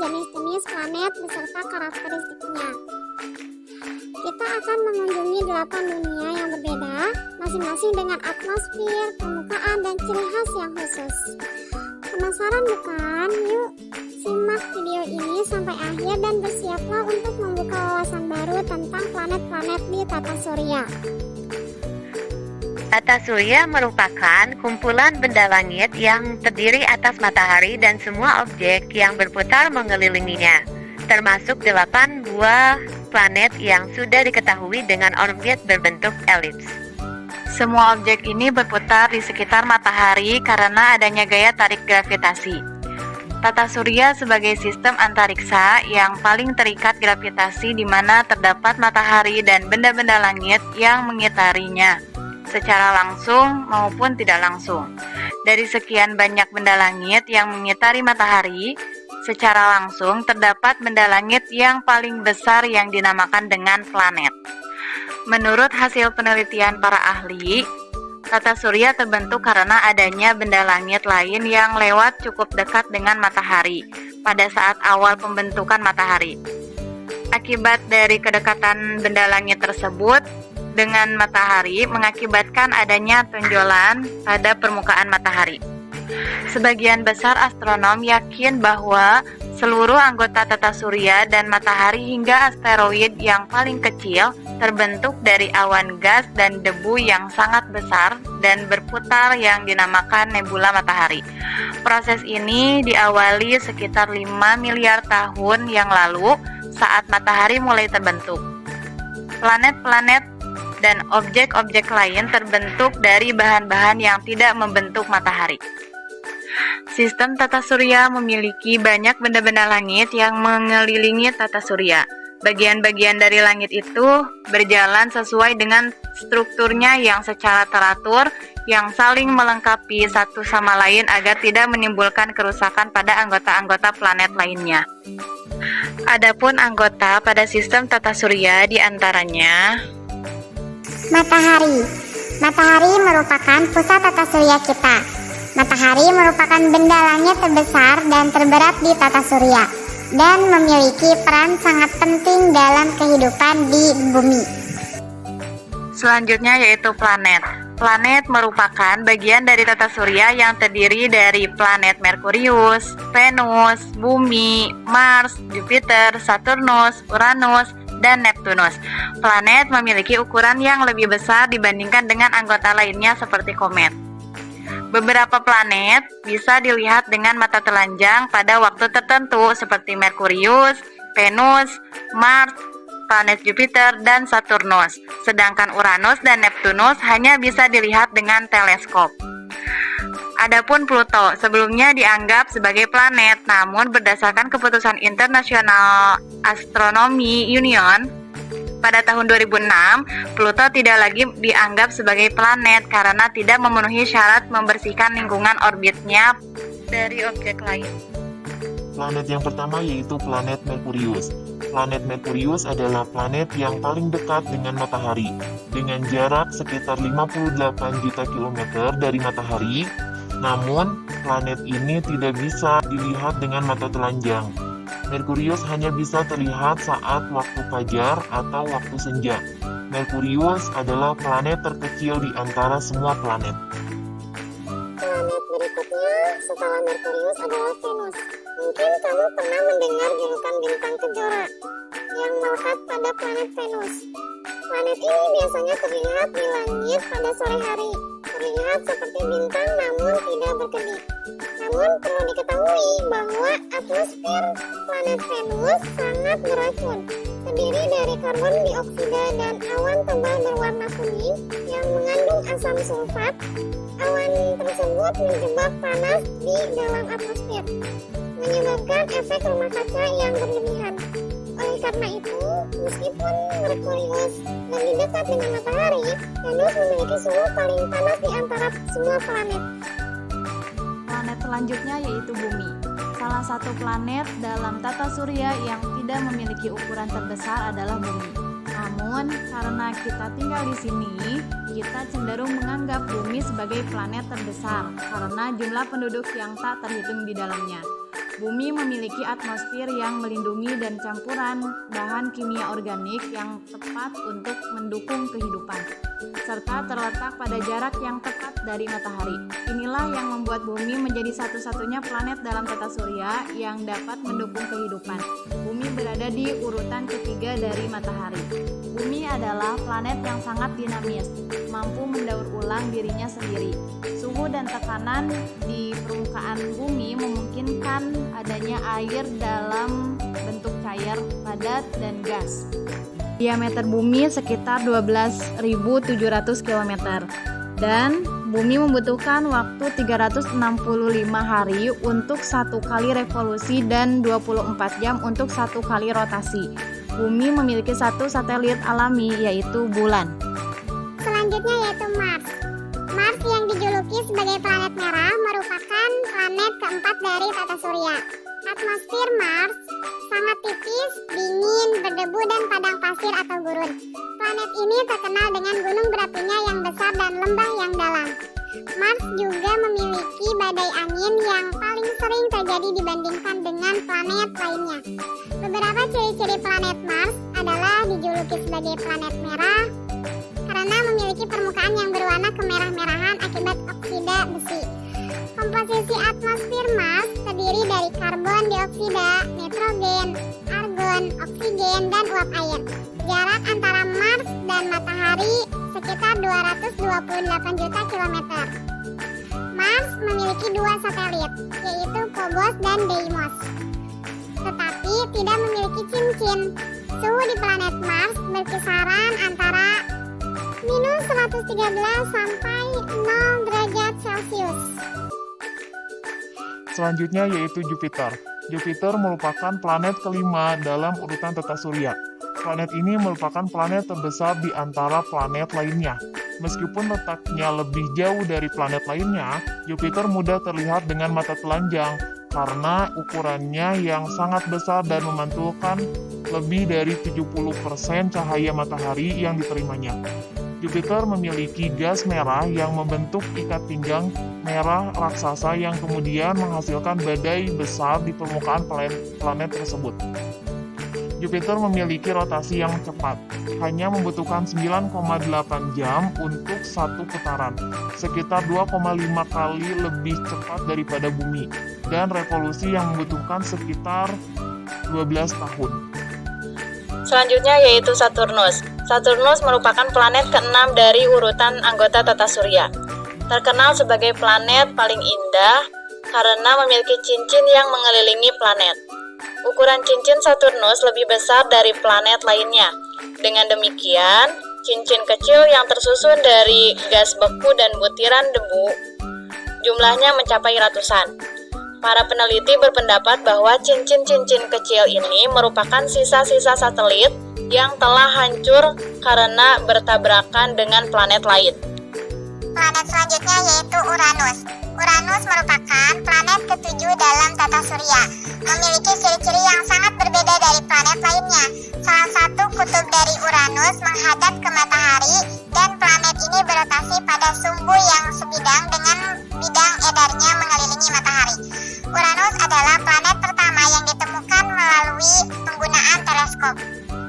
jenis-jenis planet beserta karakteristiknya. Kita akan mengunjungi 8 dunia yang berbeda, masing-masing dengan atmosfer, permukaan, dan ciri khas yang khusus. Penasaran bukan? Yuk simak video ini sampai akhir dan bersiaplah untuk membuka wawasan baru tentang planet-planet di tata surya. Tata surya merupakan kumpulan benda langit yang terdiri atas matahari dan semua objek yang berputar mengelilinginya, termasuk 8 buah planet yang sudah diketahui dengan orbit berbentuk elips. Semua objek ini berputar di sekitar matahari karena adanya gaya tarik gravitasi. Tata surya sebagai sistem antariksa yang paling terikat gravitasi di mana terdapat matahari dan benda-benda langit yang mengitarinya, secara langsung maupun tidak langsung. Dari sekian banyak benda langit yang mengitari matahari, secara langsung terdapat benda langit yang paling besar yang dinamakan dengan planet. Menurut hasil penelitian para ahli, tata surya terbentuk karena adanya benda langit lain yang lewat cukup dekat dengan matahari pada saat awal pembentukan matahari. Akibat dari kedekatan benda langit tersebut dengan matahari mengakibatkan adanya tonjolan pada permukaan matahari. Sebagian besar astronom yakin bahwa seluruh anggota tata surya dan matahari hingga asteroid yang paling kecil terbentuk dari awan gas dan debu yang sangat besar dan berputar yang dinamakan nebula matahari. Proses ini diawali sekitar 5 miliar tahun yang lalu saat matahari mulai terbentuk. Planet-planet dan objek-objek lain terbentuk dari bahan-bahan yang tidak membentuk matahari. Sistem tata surya memiliki banyak benda-benda langit yang mengelilingi tata surya. Bagian-bagian dari langit itu berjalan sesuai dengan strukturnya yang secara teratur, yang saling melengkapi satu sama lain agar tidak menimbulkan kerusakan pada anggota-anggota planet lainnya. Adapun anggota pada sistem tata surya diantaranya Matahari. Matahari merupakan pusat tata surya kita. Matahari merupakan benda langit terbesar dan terberat di tata surya dan memiliki peran sangat penting dalam kehidupan di bumi. Selanjutnya yaitu planet. Planet merupakan bagian dari tata surya yang terdiri dari planet Merkurius, Venus, Bumi, Mars, Jupiter, Saturnus, Uranus, dan Neptunus. Planet memiliki ukuran yang lebih besar dibandingkan dengan anggota lainnya seperti komet. Beberapa planet bisa dilihat dengan mata telanjang pada waktu tertentu seperti Merkurius, Venus, Mars, planet Jupiter, dan Saturnus. Sedangkan Uranus dan Neptunus hanya bisa dilihat dengan teleskop. Adapun Pluto sebelumnya dianggap sebagai planet, namun berdasarkan keputusan International Astronomy Union pada tahun 2006, Pluto tidak lagi dianggap sebagai planet karena tidak memenuhi syarat membersihkan lingkungan orbitnya dari objek lain. Planet yang pertama yaitu planet Merkurius. Planet Merkurius adalah planet yang paling dekat dengan matahari, dengan jarak sekitar 58 juta kilometer dari matahari. Namun, planet ini tidak bisa dilihat dengan mata telanjang. Merkurius hanya bisa terlihat saat waktu fajar atau waktu senja. Merkurius adalah planet terkecil di antara semua planet. Planet berikutnya setelah Merkurius adalah Venus. Mungkin kamu pernah mendengar julukan bintang kejora yang melekat pada planet Venus. Planet ini biasanya terlihat di langit pada sore hari, terlihat seperti bintang namun tidak berkedip. Namun perlu diketahui bahwa atmosfer planet Venus sangat beracun, terdiri dari karbon dioksida dan awan tebal berwarna kuning yang mengandung asam sulfat. Awan tersebut menjebak panas di dalam atmosfer, menyebabkan efek rumah kaca yang berlebihan. Oleh karena itu, meskipun Merkurius lebih dekat dengan matahari, Venus memiliki suhu paling panas di antara semua planet. Planet selanjutnya yaitu Bumi. Salah satu planet dalam tata surya yang tidak memiliki ukuran terbesar adalah Bumi. Namun, karena kita tinggal di sini, kita cenderung menganggap Bumi sebagai planet terbesar karena jumlah penduduk yang tak terhitung di dalamnya. Bumi memiliki atmosfer yang melindungi dan campuran bahan kimia organik yang tepat untuk mendukung kehidupan, serta terletak pada jarak yang tepat dari matahari. Inilah yang membuat bumi menjadi satu-satunya planet dalam tata surya yang dapat mendukung kehidupan. Bumi berada di urutan ketiga dari matahari. Bumi adalah planet yang sangat dinamis, mampu mendaur ulang dirinya sendiri. Suhu dan tekanan di permukaan bumi memungkinkan adanya air dalam bentuk cair, padat, dan gas. Diameter bumi sekitar 12.700 km dan bumi membutuhkan waktu 365 hari untuk satu kali revolusi dan 24 jam untuk satu kali rotasi. Bumi memiliki satu satelit alami yaitu bulan. Selanjutnya yaitu Mars. Mars yang dijuluki sebagai planet merah merupakan planet keempat dari tata surya. Atmosfer Mars sangat tipis, dingin, berdebu dan padang pasir atau gurun. Planet ini terkenal dengan gunung berapinya yang besar dan lembah yang dalam. Mars juga memiliki badai angin yang paling sering terjadi dibandingkan dengan planet lainnya. Beberapa ciri-ciri planet Mars adalah dijuluki sebagai planet merah karena memiliki permukaan yang berwarna kemerah-merahan akibat oksida besi. Komposisi atmosfer Mars terdiri dari karbon dioksida, nitrogen, argon, oksigen, dan uap air. Jarak antara Mars dan matahari sekitar 228 juta kilometer. Mars memiliki dua satelit, yaitu Phobos dan Deimos, tetapi tidak memiliki cincin. Suhu di planet Mars berkisaran antara minus 113 sampai 0 derajat Celcius. Selanjutnya yaitu Jupiter. Jupiter merupakan planet kelima dalam urutan tata surya. Planet ini merupakan planet terbesar di antara planet lainnya. Meskipun letaknya lebih jauh dari planet lainnya, Jupiter mudah terlihat dengan mata telanjang karena ukurannya yang sangat besar dan memantulkan lebih dari 70% cahaya matahari yang diterimanya. Jupiter memiliki gas merah yang membentuk ikat pinggang merah raksasa yang kemudian menghasilkan badai besar di permukaan planet tersebut. Jupiter memiliki rotasi yang cepat, hanya membutuhkan 9,8 jam untuk satu putaran, sekitar 2,5 kali lebih cepat daripada Bumi, dan revolusi yang membutuhkan sekitar 12 tahun. Selanjutnya yaitu Saturnus. Saturnus merupakan planet ke-6 dari urutan anggota tata surya. Terkenal sebagai planet paling indah karena memiliki cincin yang mengelilingi planet. Ukuran cincin Saturnus lebih besar dari planet lainnya. Dengan demikian, cincin kecil yang tersusun dari gas beku dan butiran debu jumlahnya mencapai ratusan. Para peneliti berpendapat bahwa cincin-cincin kecil ini merupakan sisa-sisa satelit yang telah hancur karena bertabrakan dengan planet lain. Planet selanjutnya yaitu Uranus. Uranus merupakan planet ketujuh dalam tata surya. Memiliki ciri-ciri yang sangat berbeda dari planet lainnya. Salah satu kutub dari Uranus menghadap ke matahari dan planet ini berotasi pada sumbu yang sebidang dengan bidang edarnya mengelilingi matahari. Uranus adalah planet pertama yang ditemukan melalui penggunaan teleskop.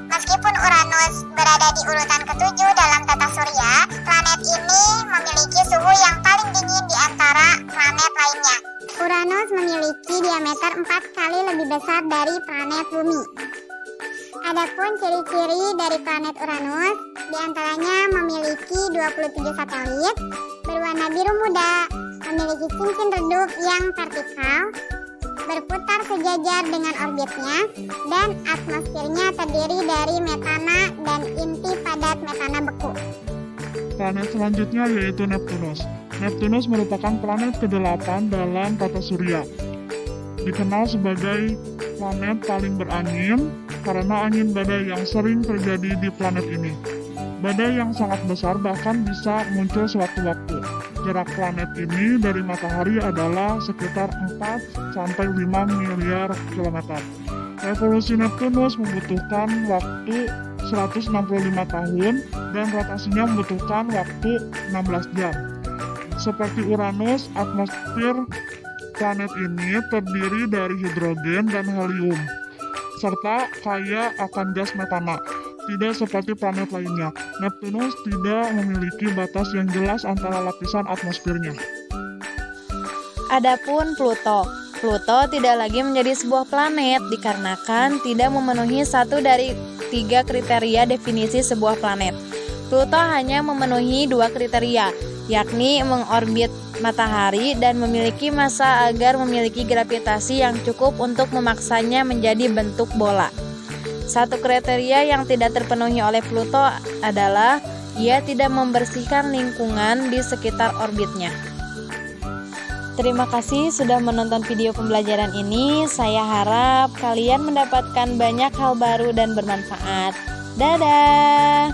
Meskipun Uranus berada di urutan ketujuh dalam tata surya, planet ini memiliki suhu yang paling dingin di antara planet lainnya. Uranus memiliki diameter 4 kali lebih besar dari planet Bumi. Adapun ciri-ciri dari planet Uranus, diantaranya memiliki 27 satelit, berwarna biru muda, memiliki cincin redup yang vertikal, berputar sejajar dengan orbitnya, dan atmosfernya terdiri dari metana dan inti padat metana beku. Planet selanjutnya yaitu Neptunus. Neptunus merupakan planet ke-8 dalam tata surya. Dikenal sebagai planet paling berangin karena angin badai yang sering terjadi di planet ini. Badai yang sangat besar bahkan bisa muncul sewaktu-waktu. Jarak planet ini dari matahari adalah sekitar 4-5 miliar kilometer. Revolusi Neptunus membutuhkan waktu 165 tahun dan rotasinya membutuhkan waktu 16 jam. Seperti Uranus, atmosfer Planet ini terdiri dari hidrogen dan helium, serta kaya akan gas metana. Tidak seperti planet lainnya, Neptunus tidak memiliki batas yang jelas antara lapisan atmosfernya. Adapun Pluto. Pluto tidak lagi menjadi sebuah planet dikarenakan tidak memenuhi satu dari 3 kriteria definisi sebuah planet. Pluto hanya memenuhi 2 kriteria, yakni mengorbit matahari dan memiliki massa agar memiliki gravitasi yang cukup untuk memaksanya menjadi bentuk bola. Satu kriteria yang tidak terpenuhi oleh Pluto adalah ia tidak membersihkan lingkungan di sekitar orbitnya. Terima kasih sudah menonton video pembelajaran ini. Saya harap kalian mendapatkan banyak hal baru dan bermanfaat. Dadah!